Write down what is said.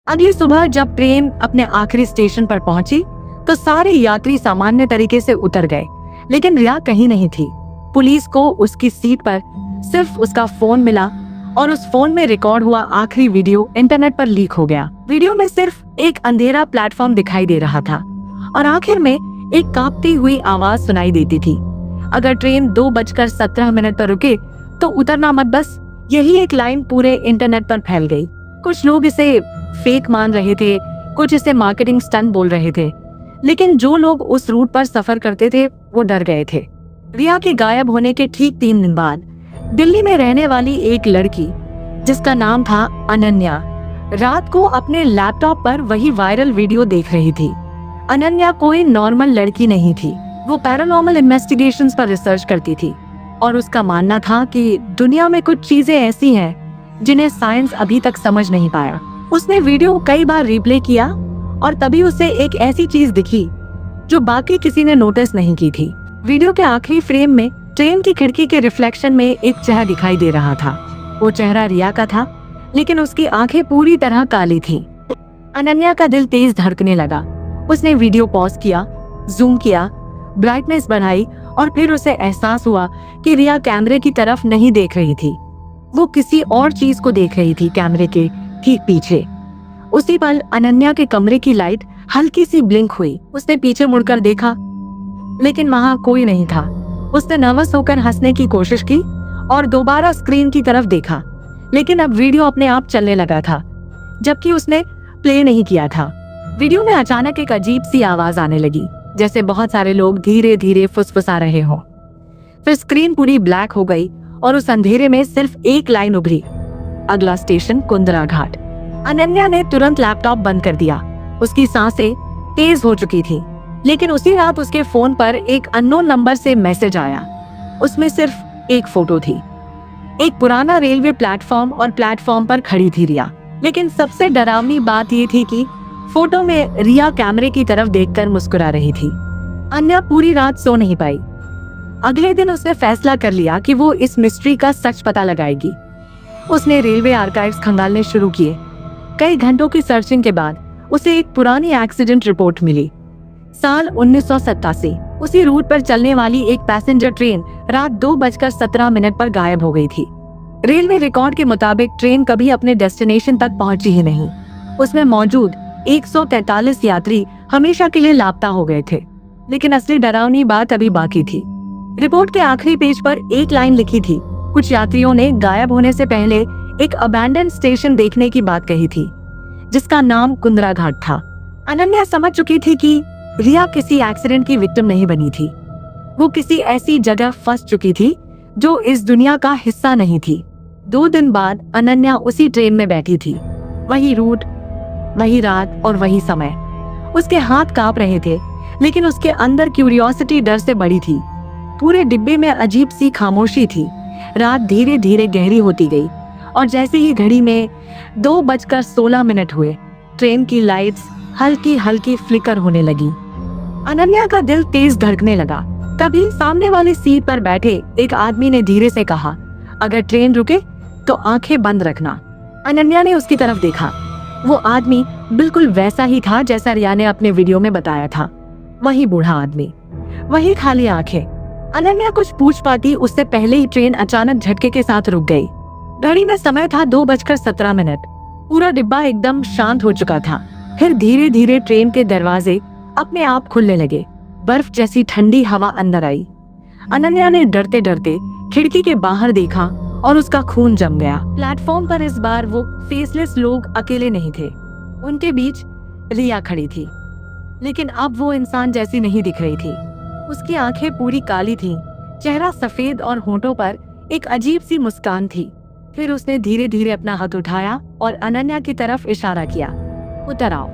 अगली सुबह जब ट्रेन अपने आखिरी स्टेशन पर पहुंची तो सारे यात्री सामान्य तरीके से उतर गए, लेकिन रिया कहीं नहीं थी। पुलिस को उसकी सीट पर सिर्फ उसका फोन मिला और उस फोन में रिकॉर्ड हुआ आखिरी वीडियो इंटरनेट पर लीक हो गया। वीडियो में सिर्फ एक अंधेरा प्लेटफॉर्म दिखाई दे रहा था और आखिर में एक कांपती हुई आवाज सुनाई देती थी, अगर ट्रेन 2:17 पर रुके तो उतरना मत। बस यही एक लाइन पूरे इंटरनेट पर फैल गई। कुछ लोग इसे फेक मान रहे थे, कुछ इसे मार्केटिंग स्टंट बोल रहे थे, लेकिन जो लोग उस रूट पर सफर करते थे वो डर गए थे। रिया के गायब होने के ठीक 3 दिन बाद दिल्ली में रहने वाली एक लड़की जिसका नाम था अनन्या रात को अपने लैपटॉप पर वही वायरल वीडियो देख रही थी। अनन्या कोई नॉर्मल लड़की नहीं थी, वो पैरानॉर्मल इन्वेस्टिगेशंस पर रिसर्च करती थी और उसका मानना था कि दुनिया में कुछ चीजें ऐसी हैं जिन्हें साइंस अभी तक समझ नहीं पाया। उसने वीडियो कई बार रिप्ले किया और तभी उसे एक ऐसी चीज दिखी जो बाकी किसी ने नोटिस नहीं की थी। वीडियो के आखिरी फ्रेम में ट्रेन की खिड़की के रिफ्लेक्शन में एक चेहरा दिखाई दे रहा था। वो चेहरा रिया का था, लेकिन उसकी आंखें पूरी तरह काली थीं। अनन्या का दिल तेज धड़कने लगा। उसने वीडियो पॉज किया, जूम किया, ब्राइटनेस बढ़ाई और फिर उसे एहसास हुआ कि रिया कैमरे की तरफ नहीं देख रही थी, वो किसी और चीज को देख रही थी कैमरे के ठीक पीछे। उसी पल अनन्या के कमरे की लाइट हल्की सी ब्लिंक हुई। उसने पीछे मुड़कर देखा, लेकिन वहां कोई नहीं था। उसने नर्वस होकर हंसने की कोशिश की और दोबारा स्क्रीन की तरफ देखा, लेकिन अब वीडियो अपने आप चलने लगा था, जबकि उसने प्ले नहीं किया था। वीडियो में अचानक एक अजीब सी आवाज आने लगी, जैसे बहुत सारे लोग धीरे धीरे फुसफुसा रहे हों। फिर स्क्रीन पूरी ब्लैक हो गई और उस अंधेरे में सिर्फ एक लाइन उभरी, अगला स्टेशन कुंद्रा घाट। अनन्या ने तुरंत लैपटॉप बंद कर दिया। उसकी सांसें तेज हो चुकी थी, लेकिन उसी रात उसके फोन पर एक अननोन नंबर से मैसेज आया। उसमें सिर्फ एक फोटो थी, एक पुराना रेलवे प्लेटफॉर्म और प्लेटफॉर्म पर खड़ी थी रिया। लेकिन सबसे डरावनी बात ये थी कि फोटो में रिया कैमरे की तरफ देखकर मुस्कुरा रही थी। अन्या पूरी रात सो नहीं पाई। अगले दिन उसने फैसला कर लिया कि वो इस मिस्ट्री का सच पता लगाएगी। उसने रेलवे आर्काइव्स खंगालने शुरू किए। कई घंटों की सर्चिंग के बाद उसे एक पुरानी एक्सीडेंट रिपोर्ट मिली। साल 1987 उसी रूट पर चलने वाली एक पैसेंजर ट्रेन रात 2:17 पर गायब हो गई थी। रेलवे रिकॉर्ड के मुताबिक ट्रेन कभी अपने डेस्टिनेशन तक पहुंची ही नहीं। उसमें मौजूद 143 यात्री हमेशा के लिए लापता हो गए थे। लेकिन असली डरावनी बात अभी बाकी थी। रिपोर्ट के आखिरी पेज पर एक लाइन लिखी थी, कुछ यात्रियों ने गायब होने से पहले एक अबैंडन स्टेशन देखने की बात कही थी, जिसका नाम कुंद्रा घाट था। अनन्या समझ चुकी थी कि रिया किसी एक्सीडेंट की विक्टिम नहीं बनी थी, वो किसी ऐसी जगह फंस चुकी थी जो इस दुनिया का हिस्सा नहीं थी। 2 दिन बाद अनन्या उसी ट्रेन में बैठी थी, वही रूट, वही रात और वही समय। उसके हाथ कांप रहे थे, लेकिन उसके अंदर क्यूरियोसिटी डर से बड़ी थी। पूरे डिब्बे में अजीब सी खामोशी थी। रात धीरे धीरे गहरी होती गई और जैसे ही घड़ी में 2:16 हुए, ट्रेन की लाइट्स हल्की हल्की फ्लिकर होने लगी। अनन्या का दिल तेज धड़कने लगा। तभी सामने वाली सीट पर बैठे एक आदमी ने धीरे से कहा, अगर ट्रेन रुके तो आंखें बंद रखना। अनन्या ने उसकी तरफ देखा। वो आदमी बिल्कुल वैसा ही था जैसा रिया ने अपने वीडियो में बताया था। वही बूढ़ा आदमी, वही खाली आंखें। अनन्या कुछ पूछ पाती उससे पहले ही ट्रेन अचानक झटके के साथ रुक गई। घड़ी में समय था 2:17। पूरा डिब्बा एकदम शांत हो चुका था। फिर धीरे धीरे ट्रेन के दरवाजे अपने आप खुलने लगे। बर्फ जैसी ठंडी हवा अंदर आई। अनन्या ने डरते डरते खिड़की के बाहर देखा और उसका खून जम गया। प्लेटफॉर्म पर इस बार वो फेसलेस लोग अकेले नहीं थे। उनके बीच रिया खड़ी थी, लेकिन अब वो इंसान जैसी नहीं दिख रही थी। उसकी आंखें पूरी काली थीं, चेहरा सफेद और होठों पर एक अजीब सी मुस्कान थी। फिर उसने धीरे धीरे अपना हाथ उठाया और अनन्या की तरफ इशारा किया, उतर आओ।